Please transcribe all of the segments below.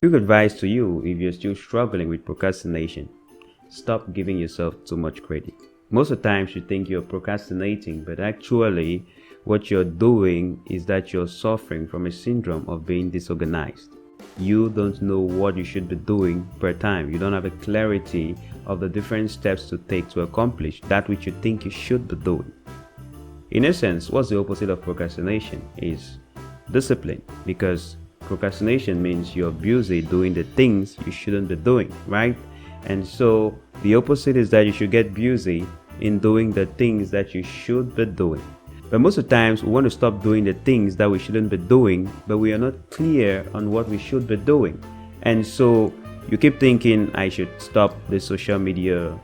Quick advice to you if you're still struggling with procrastination: stop giving yourself too much credit. Most of the times you think you're procrastinating, but actually what you're doing is that you're suffering from a syndrome of being disorganized. You don't know what you should be doing per time. You don't have a clarity of the different steps to take to accomplish that which you think you should be doing. In essence, what's the opposite of procrastination? Is discipline, because procrastination means you're busy doing the things you shouldn't be doing, right? And so the opposite is that you should get busy in doing the things that you should be doing. But most of the times we want to stop doing the things that we shouldn't be doing, but we are not clear on what we should be doing. And so you keep thinking, I should stop the social media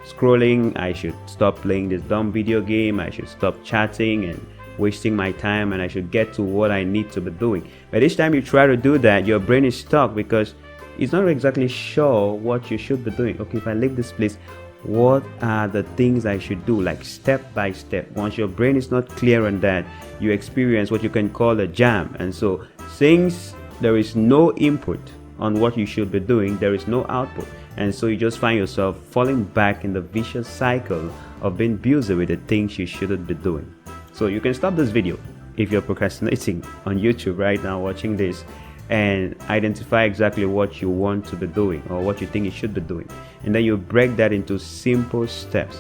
scrolling, I should stop playing this dumb video game, I should stop chatting and wasting my time, and I should get to what I need to be doing. But each time you try to do that, your brain is stuck because it's not exactly sure what you should be doing. Okay, if I leave this place, what are the things I should do, like step by step? Once your brain is not clear on that, you experience what you can call a jam. And so since there is no input on what you should be doing, there is no output. And so you just find yourself falling back in the vicious cycle of being busy with the things you shouldn't be doing. So you can stop this video if you're procrastinating on YouTube right now watching this, and identify exactly what you want to be doing or what you think you should be doing. And then you break that into simple steps.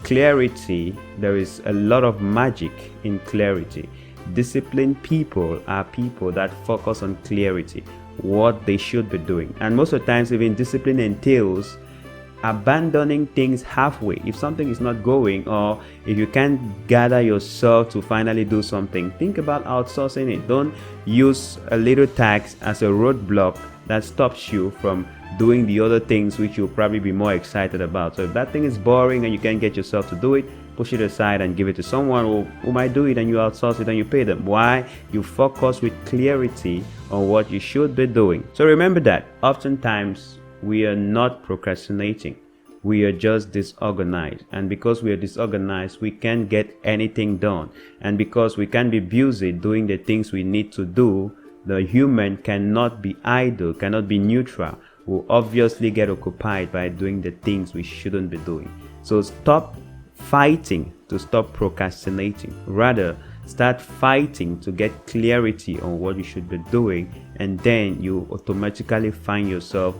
Clarity, there is a lot of magic in clarity. Disciplined people are people that focus on clarity, what they should be doing. And most of the times, even discipline entails abandoning things halfway. If something is not going, or if you can't gather yourself to finally do something, think about outsourcing it. Don't use a little task as a roadblock that stops you from doing the other things which you'll probably be more excited about. So if that thing is boring and you can't get yourself to do it, push it aside and give it to someone who might do it, and you outsource it and you pay them. Why? You focus with clarity on what you should be doing. So remember that oftentimes we are not procrastinating, we are just disorganized. And because we are disorganized, we can't get anything done. And because we can't be busy doing the things we need to do, the human cannot be idle, cannot be neutral, will obviously get occupied by doing the things we shouldn't be doing. So stop fighting to stop procrastinating. Rather, start fighting to get clarity on what you should be doing, and then you automatically find yourself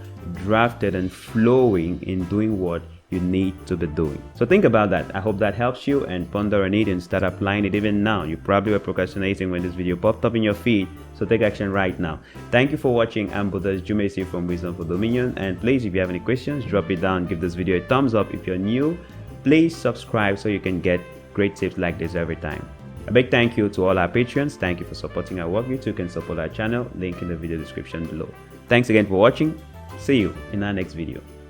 drafted and flowing in doing what you need to be doing. So think about that. I hope that helps you, and ponder on it and start applying it even now. You probably were procrastinating when this video popped up in your feed, so take action right now. Thank you for watching. I'm Buddha's Djoumessi from Wisdom for Dominion, and please, if you have any questions, drop it down. Give this video a thumbs up. If you're new, please subscribe so you can get great tips like this every time. A big thank you to all our patrons. Thank you for supporting our work. You too can support our channel, link in the video description below. Thanks again for watching. See you in our next video.